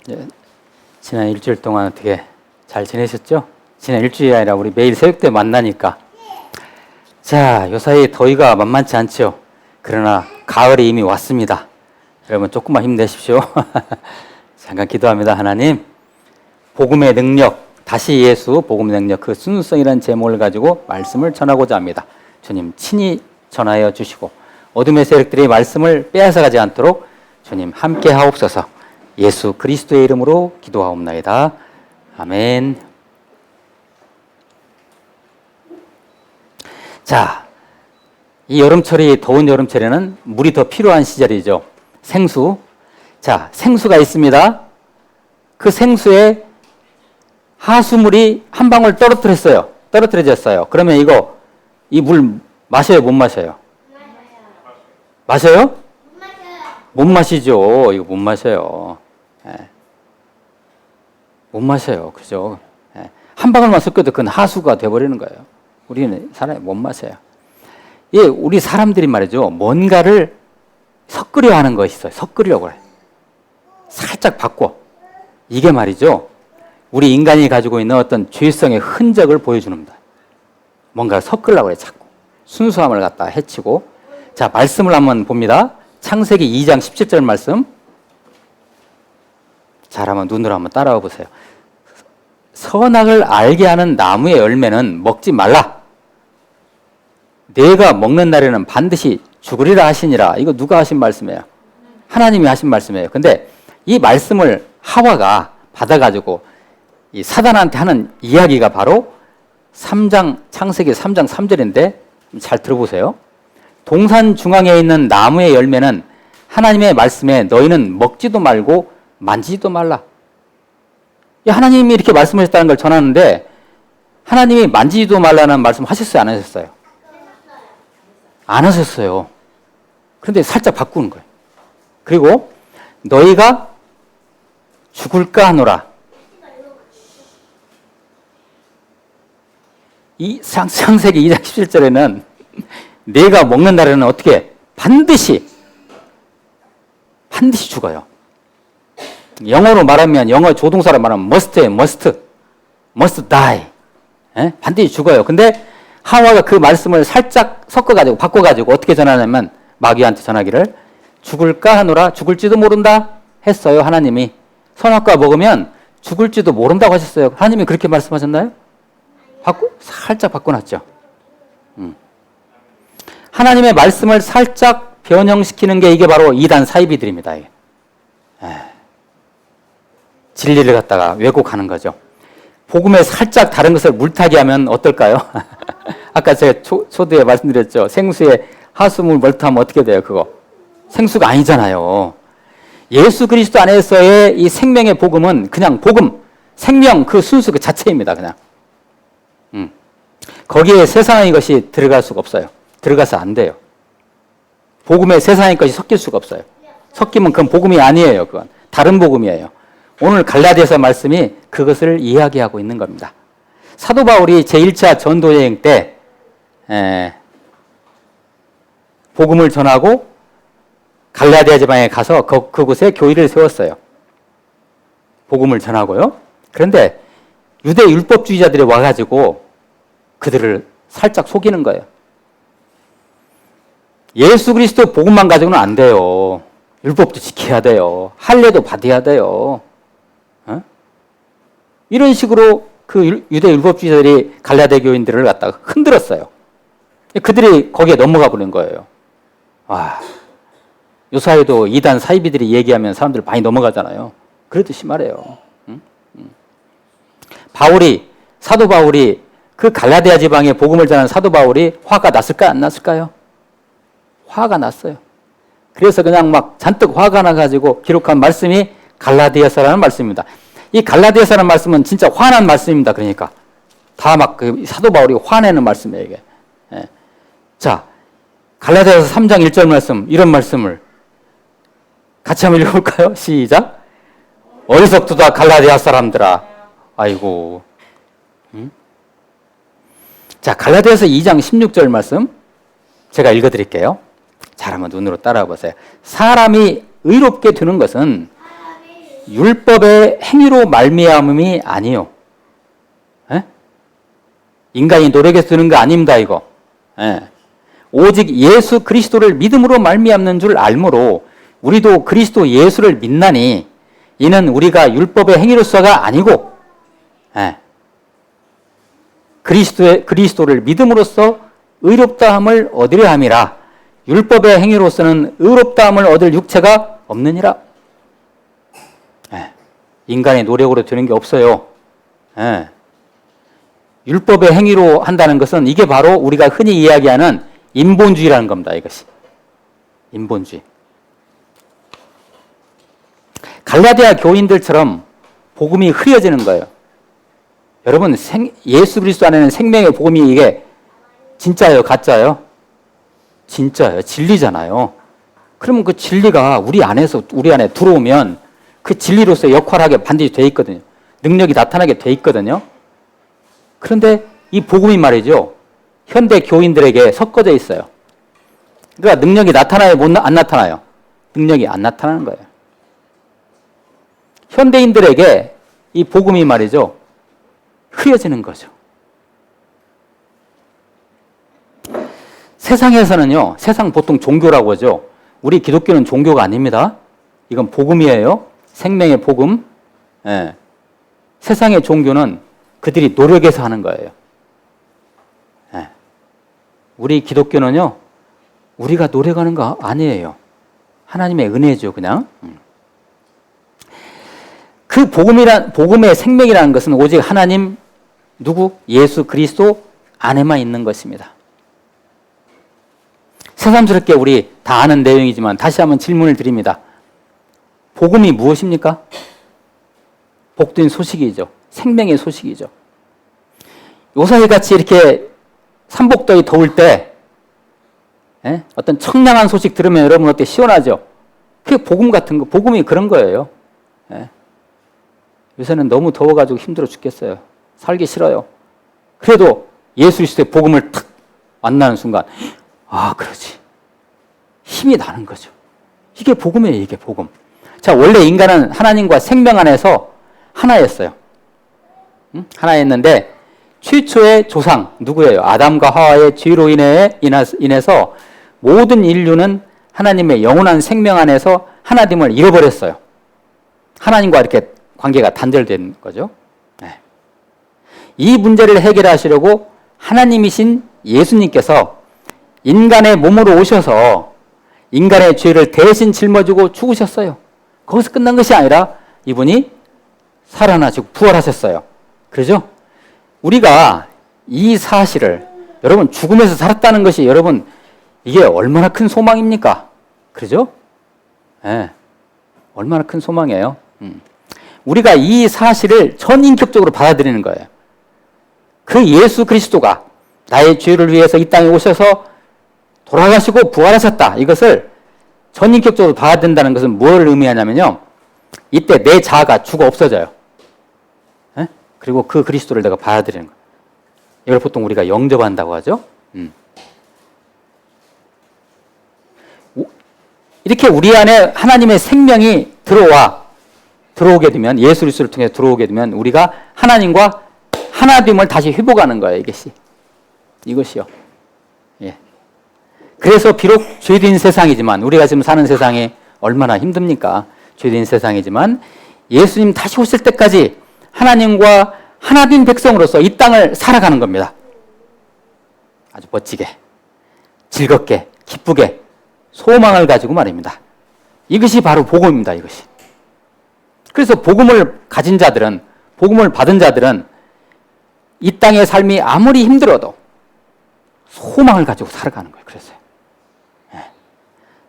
예, 지난 일주일 동안 어떻게 잘 지내셨죠? 지난 일주일이 아니라 우리 매일 새벽 때 만나니까. 자, 요사이 더위가 만만치 않죠. 그러나 가을이 이미 왔습니다. 여러분 조금만 힘내십시오. 잠깐 기도합니다. 하나님, 복음의 능력, 다시 예수, 복음의 능력, 그 순수성이라는 제목을 가지고 말씀을 전하고자 합니다. 주님 친히 전하여 주시고 어둠의 세력들이 말씀을 빼앗아가지 않도록 주님 함께 하옵소서. 예수 그리스도의 이름으로 기도하옵나이다. 아멘. 자, 이 여름철이, 더운 여름철에는 물이 더 필요한 시절이죠. 생수. 자, 생수가 있습니다. 그 생수에 하수물이 한 방울 떨어뜨려졌어요. 그러면 이 물 마셔요, 못 마셔요? 마셔요? 못 마시죠. 이거 못 마셔요. 예. 못 마셔요. 그죠? 예. 한 방울만 섞여도 그건 하수가 돼버리는 거예요. 우리는 사람이 못 마셔요. 예, 우리 사람들이 말이죠. 뭔가를 섞으려 하는 것이 있어요. 섞으려고 해요. 살짝 바꿔. 이게 말이죠. 우리 인간이 가지고 있는 어떤 죄성의 흔적을 보여주는 겁니다. 뭔가 섞으려고 해요. 자꾸. 순수함을 갖다 해치고. 자, 말씀을 한번 봅니다. 창세기 2장 17절 말씀. 잘 한번 눈으로 한번 따라와 보세요. 선악을 알게 하는 나무의 열매는 먹지 말라. 내가 먹는 날에는 반드시 죽으리라 하시니라. 이거 누가 하신 말씀이에요? 하나님이 하신 말씀이에요. 근데 이 말씀을 하와가 받아가지고 이 사단한테 하는 이야기가 바로 창세기 3장 3절인데 잘 들어보세요. 동산 중앙에 있는 나무의 열매는 하나님의 말씀에 너희는 먹지도 말고 만지지도 말라. 하나님이 이렇게 말씀하셨다는 걸 전하는데 하나님이 만지지도 말라는 말씀 하셨어요? 안 하셨어요? 안 하셨어요. 그런데 살짝 바꾸는 거예요. 그리고 너희가 죽을까 하노라. 이 창세기 2장 17절에는 내가 먹는 날에는 어떻게 반드시 죽어요. 영어로 말하면, 영어 조동사로 말하면 must die. 예? 반드시 죽어요. 근데 하와가 그 말씀을 살짝 섞어가지고 바꿔가지고 어떻게 전하냐면 마귀한테 전하기를 죽을까 하노라. 죽을지도 모른다 했어요. 하나님이. 선악과 먹으면 죽을지도 모른다고 하셨어요. 하나님이 그렇게 말씀하셨나요? 살짝 바꿔놨죠. 하나님의 말씀을 살짝 변형시키는 게 이게 바로 이단 사이비들입니다. 이게. 진리를 갖다가 왜곡하는 거죠. 복음에 살짝 다른 것을 물타기 하면 어떨까요? 아까 제가 초두에 말씀드렸죠. 생수에 하수물 멀타하면 어떻게 돼요? 그거 생수가 아니잖아요. 예수 그리스도 안에서의 이 생명의 복음은 그냥 복음, 생명 그 순수 그 자체입니다. 그냥. 거기에 세상의 것이 들어갈 수가 없어요. 들어가서 안 돼요. 복음에 세상의 것이 섞일 수가 없어요. 섞이면 그건 복음이 아니에요. 그건 다른 복음이에요. 오늘 갈라디아서 말씀이 그것을 이야기하고 있는 겁니다. 사도 바울이 제1차 전도 여행 때 복음을 전하고 갈라디아 지방에 가서 그곳에 교회를 세웠어요. 복음을 전하고요. 그런데 유대 율법주의자들이 와가지고 그들을 살짝 속이는 거예요. 예수 그리스도 복음만 가지고는 안 돼요. 율법도 지켜야 돼요. 할례도 받아야 돼요. 이런 식으로 그 유대 율법주의자들이 갈라디아 교인들을 갖다가 흔들었어요. 그들이 거기에 넘어가 버린 거예요. 와, 요사이도 이단 사이비들이 얘기하면 사람들 많이 넘어가잖아요. 그렇듯이 말해요. 사도 바울이 그 갈라디아 지방에 복음을 전하는 사도 바울이 화가 났을까요? 안 났을까요? 화가 났어요. 그래서 그냥 막 잔뜩 화가 나가지고 기록한 말씀이 갈라디아서라는 말씀입니다. 이 갈라디아서라는 말씀은 진짜 화난 말씀입니다. 그러니까 다 막 그 사도 바울이 화내는 말씀이에요. 이게. 예. 자, 갈라디아서 3장 1절 말씀, 이런 말씀을 같이 한번 읽어볼까요? 시작. 어리석도다 갈라디아 사람들아. 아이고. 자, 갈라디아서 2장 16절 말씀 제가 읽어드릴게요. 잘 한번 눈으로 따라와 보세요. 사람이 의롭게 되는 것은 율법의 행위로 말미암음이 아니요. 에? 인간이 노력해서 드는 거 아닙니다, 이거. 에. 오직 예수 그리스도를 믿음으로 말미암는 줄 알므로 우리도 그리스도 예수를 믿나니 이는 우리가 율법의 행위로서가 아니고 그리스도를 믿음으로써 의롭다함을 얻으려 함이라. 율법의 행위로서는 의롭다함을 얻을 육체가 없느니라. 인간의 노력으로 되는 게 없어요. 율법의 행위로 한다는 것은 이게 바로 우리가 흔히 이야기하는 인본주의라는 겁니다. 이것이 인본주의. 갈라디아 교인들처럼 복음이 흐려지는 거예요. 여러분, 예수 그리스도 안에는 생명의 복음이 이게 진짜예요, 가짜예요? 진짜예요. 진리잖아요. 그러면 그 진리가 우리 안에 들어오면 그 진리로서의 역할하게 반드시 돼 있거든요. 능력이 나타나게 돼 있거든요. 그런데 이 복음이 말이죠, 현대 교인들에게 섞어져 있어요. 그러니까 능력이 나타나요, 안 나타나요? 능력이 안 나타나는 거예요. 현대인들에게 이 복음이 말이죠, 흐려지는 거죠. 세상에서는요, 세상 보통 종교라고 하죠. 우리 기독교는 종교가 아닙니다. 이건 복음이에요. 생명의 복음. 세상의 종교는 그들이 노력해서 하는 거예요. 우리 기독교는요, 우리가 노력하는 거 아니에요. 하나님의 은혜죠, 그냥. 그 복음의 생명이라는 것은 오직 하나님, 누구? 예수 그리스도 안에만 있는 것입니다. 새삼스럽게 우리 다 아는 내용이지만 다시 한번 질문을 드립니다. 복음이 무엇입니까? 복된 소식이죠. 생명의 소식이죠. 요사이 같이 이렇게 삼복더위 더울 때 어떤 청량한 소식 들으면 여러분 어때? 시원하죠? 그게 복음 같은 거, 복음이 그런 거예요. 요새는 너무 더워가지고 힘들어 죽겠어요. 살기 싫어요. 그래도 예수 그리스도의 복음을 탁 만나는 순간, 아, 그러지. 힘이 나는 거죠. 이게 복음이에요, 이게 복음. 자, 원래 인간은 하나님과 생명 안에서 하나였어요. 하나였는데, 최초의 조상, 누구예요? 아담과 하와의 죄로 인해서 모든 인류는 하나님의 영원한 생명 안에서 하나님을 잃어버렸어요. 하나님과 이렇게 관계가 단절된 거죠. 이 문제를 해결하시려고 하나님이신 예수님께서 인간의 몸으로 오셔서 인간의 죄를 대신 짊어지고 죽으셨어요. 거기서 끝난 것이 아니라 이분이 살아나시고 부활하셨어요. 그렇죠? 우리가 이 사실을, 여러분, 죽음에서 살았다는 것이 여러분 이게 얼마나 큰 소망입니까? 그렇죠? 얼마나 큰 소망이에요. 우리가 이 사실을 전인격적으로 받아들이는 거예요. 그 예수 그리스도가 나의 죄를 위해서 이 땅에 오셔서 돌아가시고 부활하셨다. 이것을 전인격적으로 받아들인다는 것은 뭘 의미하냐면요, 이때 내 자아가 죽어 없어져요. 그리고 그 그리스도를 내가 받아들이는 거예요. 이걸 보통 우리가 영접한다고 하죠. 이렇게 우리 안에 하나님의 생명이 들어오게 되면, 예수 그리스도를 통해 들어오게 되면 우리가 하나님과 하나됨을 다시 회복하는 거예요. 이것이요. 예. 그래서 비록 죄된 세상이지만, 우리가 지금 사는 세상이 얼마나 힘듭니까? 죄된 세상이지만 예수님 다시 오실 때까지 하나님과 하나된 백성으로서 이 땅을 살아가는 겁니다. 아주 멋지게, 즐겁게, 기쁘게, 소망을 가지고 말입니다. 이것이 바로 복음입니다. 이것이. 그래서 복음을 가진 자들은, 복음을 받은 자들은 이 땅의 삶이 아무리 힘들어도 소망을 가지고 살아가는 거예요. 그래서요.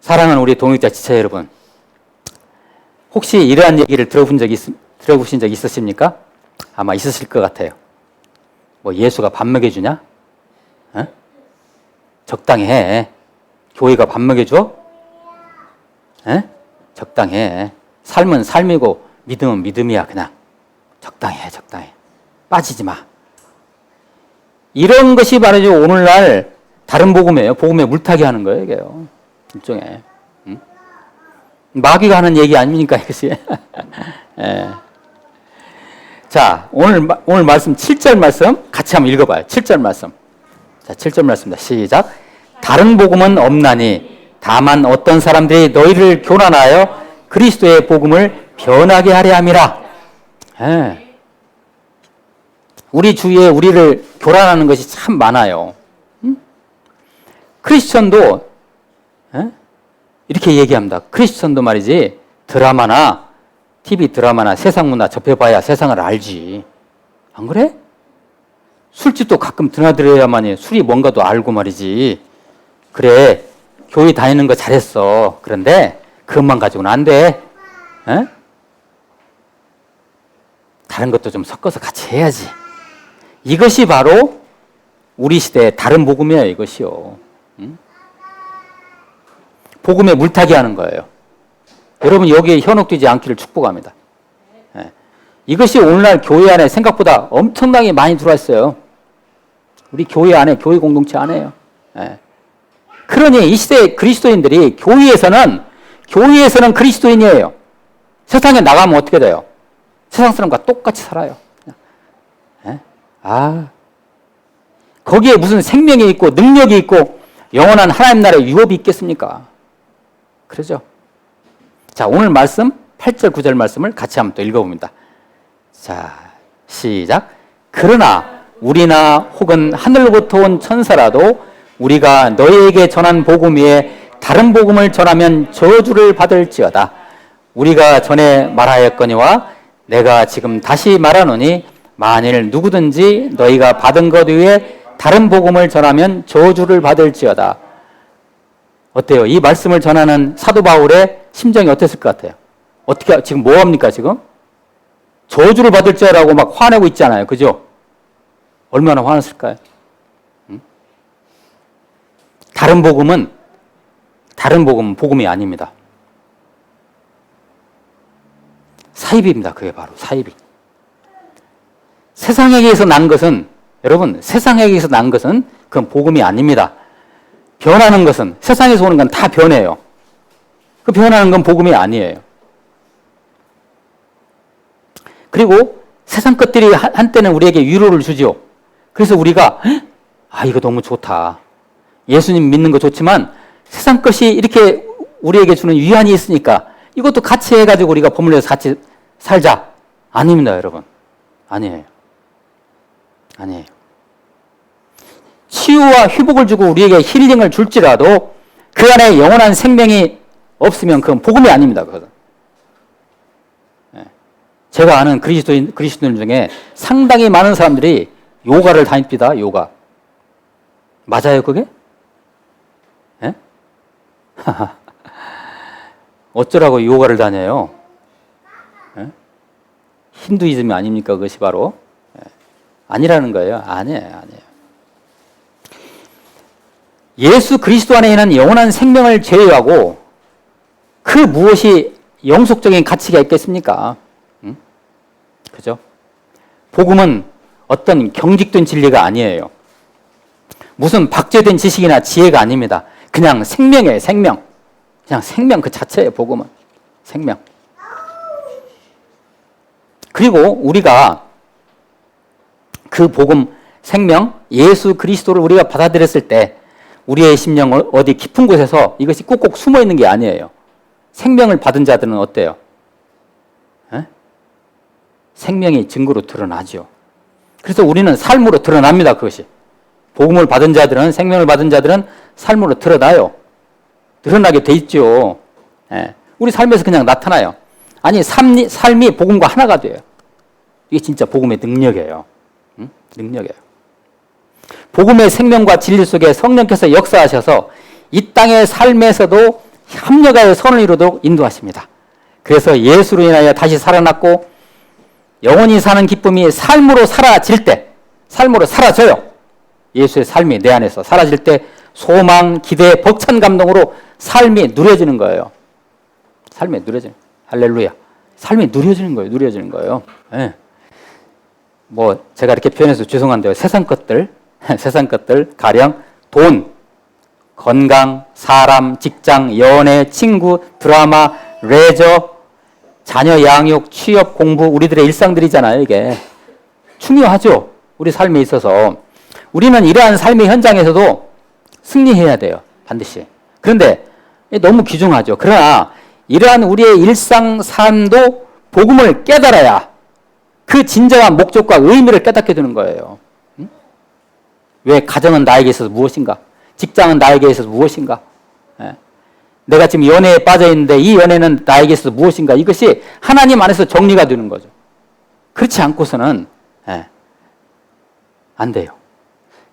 사랑하는 우리 동역자 지체 여러분, 혹시 이러한 얘기를 들어보신 적 있으십니까? 아마 있으실 것 같아요. 뭐 예수가 밥 먹여주냐? 적당히 해. 교회가 밥 먹여줘? 적당히 해. 삶은 삶이고 믿음은 믿음이야. 그냥 적당히 해. 적당히. 빠지지 마. 이런 것이 바로 오늘날 다른 복음이에요. 복음에 물타기 하는 거예요. 이게요. 일종의. 마귀가 하는 얘기 아닙니까? 이것이. 예. 자, 오늘 말씀 7절 말씀 같이 한번 읽어봐요. 7절 말씀. 자, 7절 말씀입니다. 시작. 다른 복음은 없나니 다만 어떤 사람들이 너희를 교란하여 그리스도의 복음을 변하게 하려 함이라. 예. 우리 주위에 우리를 교란하는 것이 참 많아요. 크리스천도 이렇게 얘기합니다. 크리스천도 말이지 드라마나 TV 드라마나 세상 문화 접해봐야 세상을 알지. 안 그래? 술집도 가끔 드나들어야만이 술이 뭔가도 알고 말이지. 그래, 교회 다니는 거 잘했어. 그런데 그것만 가지고는 안 돼. 에? 다른 것도 좀 섞어서 같이 해야지. 이것이 바로 우리 시대의 다른 복음이에요. 이것이요. 복음에 물타기 하는 거예요. 여러분 여기에 현혹되지 않기를 축복합니다. 예. 이것이 오늘날 교회 안에 생각보다 엄청나게 많이 들어와 있어요. 우리 교회 안에, 교회 공동체 안에요. 예. 그러니 이 시대의 그리스도인들이 교회에서는 그리스도인이에요. 세상에 나가면 어떻게 돼요? 세상 사람과 똑같이 살아요. 예? 거기에 무슨 생명이 있고 능력이 있고 영원한 하나님 나라의 유업이 있겠습니까? 그러죠? 자, 오늘 말씀 8절 9절 말씀을 같이 한번 또 읽어봅니다. 자, 시작. 그러나 우리나 혹은 하늘로부터 온 천사라도 우리가 너희에게 전한 복음 위에 다른 복음을 전하면 저주를 받을지어다. 우리가 전에 말하였거니와 내가 지금 다시 말하노니 만일 누구든지 너희가 받은 것 위에 다른 복음을 전하면 저주를 받을지어다. 어때요? 이 말씀을 전하는 사도 바울의 심정이 어땠을 것 같아요? 어떻게, 지금 뭐 합니까, 지금? 저주를 받을지라고 막 화내고 있잖아요. 그죠? 얼마나 화났을까요? 다른 복음은 복음이 아닙니다. 사이비입니다. 그게 바로 사이비. 세상에게서 난 것은, 여러분, 세상에게서 난 것은 그건 복음이 아닙니다. 변하는 것은, 세상에서 오는 건 다 변해요. 그 변하는 건 복음이 아니에요. 그리고 세상 것들이 한때는 우리에게 위로를 주죠. 그래서 우리가 이거 너무 좋다. 예수님 믿는 거 좋지만 세상 것이 이렇게 우리에게 주는 위안이 있으니까 이것도 같이 해가지고 우리가 버물려서 같이 살자. 아닙니다, 여러분. 아니에요. 치유와 회복을 주고 우리에게 힐링을 줄지라도 그 안에 영원한 생명이 없으면 그건 복음이 아닙니다. 그것은. 제가 아는 그리스도인 중에 상당히 많은 사람들이 요가를 다닙니다. 요가. 맞아요, 그게? 예? 어쩌라고 요가를 다녀요? 예? 힌두이즘이 아닙니까? 그것이 바로. 예. 아니라는 거예요. 아니에요. 예수 그리스도 안에 있는 영원한 생명을 제외하고 그 무엇이 영속적인 가치가 있겠습니까? 그죠? 복음은 어떤 경직된 진리가 아니에요. 무슨 박제된 지식이나 지혜가 아닙니다. 그냥 생명이에요, 생명. 그냥 생명 그 자체예요, 복음은. 생명. 그리고 우리가 그 복음, 생명, 예수 그리스도를 우리가 받아들였을 때 우리의 심령 어디 깊은 곳에서 이것이 꾹꾹 숨어 있는 게 아니에요. 생명을 받은 자들은 어때요? 에? 생명이 증거로 드러나죠. 그래서 우리는 삶으로 드러납니다, 그것이. 복음을 받은 자들은, 생명을 받은 자들은 삶으로 드러나요. 드러나게 돼 있죠. 예. 우리 삶에서 그냥 나타나요. 아니, 삶이 복음과 하나가 돼요. 이게 진짜 복음의 능력이에요. 응? 능력이에요. 복음의 생명과 진리 속에 성령께서 역사하셔서 이 땅의 삶에서도 합력하여 선을 이루도록 인도하십니다. 그래서 예수로 인하여 다시 살아났고 영원히 사는 기쁨이 삶으로 사라질 때, 삶으로 사라져요. 예수의 삶이 내 안에서 사라질 때 소망, 기대, 벅찬 감동으로 삶이 누려지는 거예요. 삶이 누려지는 거예요. 할렐루야. 삶이 누려지는 거예요. 네. 뭐 제가 이렇게 표현해서 죄송한데요. 세상 것들 가령 돈, 건강, 사람, 직장, 연애, 친구, 드라마, 레저, 자녀 양육, 취업, 공부, 우리들의 일상들이잖아요, 이게. 중요하죠. 우리 삶에 있어서. 우리는 이러한 삶의 현장에서도 승리해야 돼요. 반드시. 그런데 너무 귀중하죠. 그러나 이러한 우리의 일상 삶도 복음을 깨달아야 그 진정한 목적과 의미를 깨닫게 되는 거예요. 응? 왜 가정은 나에게 있어서 무엇인가? 직장은 나에게 있어서 무엇인가? 예? 내가 지금 연애에 빠져 있는데 이 연애는 나에게 있어서 무엇인가? 이것이 하나님 안에서 정리가 되는 거죠. 그렇지 않고서는 안 돼요.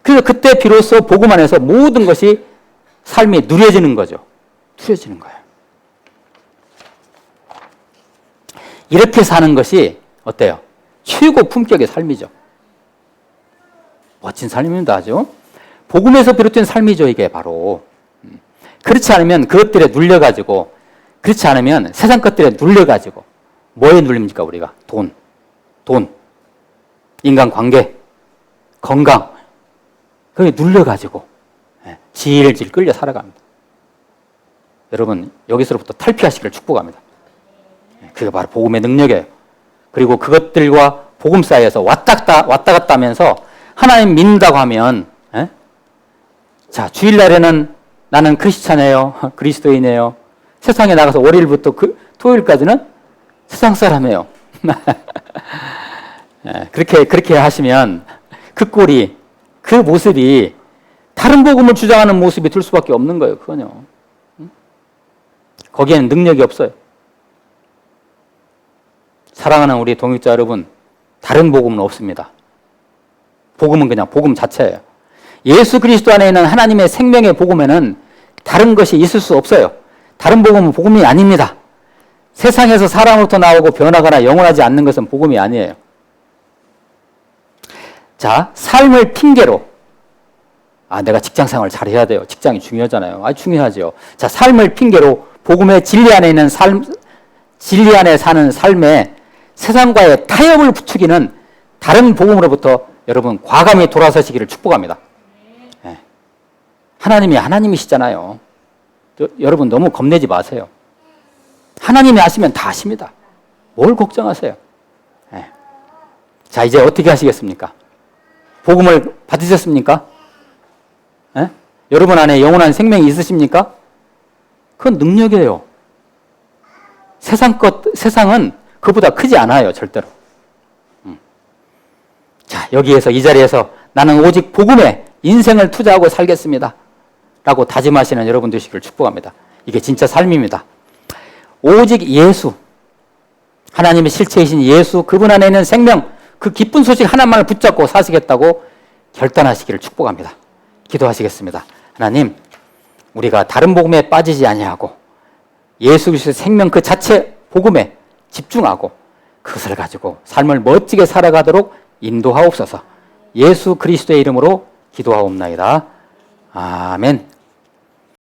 그래서 그때 비로소 복음 안에서 모든 것이 삶이 누려지는 거죠. 누려지는 거예요. 이렇게 사는 것이 어때요? 최고 품격의 삶이죠. 멋진 삶입니다. 아주. 복음에서 비롯된 삶이죠. 이게 바로. 그렇지 않으면 그것들에 눌려가지고, 그렇지 않으면 세상 것들에 눌려가지고, 뭐에 눌립니까 우리가? 돈, 인간관계, 건강, 거기에 눌려가지고 질질 끌려 살아갑니다. 여러분 여기서부터 탈피하시기를 축복합니다. 그게 바로 복음의 능력이에요. 그리고 그것들과 복음 사이에서 왔다 갔다 하면서 하나님 믿는다고 하면 자 주일날에는 나는 크리스찬이에요. 그리스도인이에요. 세상에 나가서 월요일부터 토요일까지는 세상 사람이에요. 그렇게 하시면 그 꼴이, 그 모습이 다른 복음을 주장하는 모습이 될 수밖에 없는 거예요. 그건요. 거기에는 능력이 없어요. 사랑하는 우리 동역자 여러분, 다른 복음은 없습니다. 복음은 그냥 복음 자체예요. 예수 그리스도 안에 있는 하나님의 생명의 복음에는 다른 것이 있을 수 없어요. 다른 복음은 복음이 아닙니다. 세상에서 사람으로부터 나오고 변하거나 영원하지 않는 것은 복음이 아니에요. 자, 삶을 핑계로 내가 직장생활 잘 해야 돼요. 직장이 중요하잖아요. 중요하죠. 자, 삶을 핑계로 복음의 진리 안에 있는 진리 안에 사는 삶에 세상과의 타협을 부추기는 다른 복음으로부터 여러분 과감히 돌아서시기를 축복합니다. 하나님이 하나님이시잖아요. 여러분 너무 겁내지 마세요. 하나님이 하시면 다 하십니다. 뭘 걱정하세요? 자, 이제 어떻게 하시겠습니까? 복음을 받으셨습니까? 여러분 안에 영원한 생명이 있으십니까? 그건 능력이에요. 세상은 그보다 크지 않아요, 절대로. 자, 여기에서 이 자리에서 나는 오직 복음에 인생을 투자하고 살겠습니다. 라고 다짐하시는 여러분 되시기를 축복합니다. 이게 진짜 삶입니다. 오직 예수, 하나님의 실체이신 예수, 그분 안에 있는 생명, 그 기쁜 소식 하나만을 붙잡고 사시겠다고 결단하시기를 축복합니다. 기도하시겠습니다. 하나님, 우리가 다른 복음에 빠지지 아니하고 예수 그리스도의 생명 그 자체 복음에 집중하고 그것을 가지고 삶을 멋지게 살아가도록 인도하옵소서. 예수 그리스도의 이름으로 기도하옵나이다. 아멘.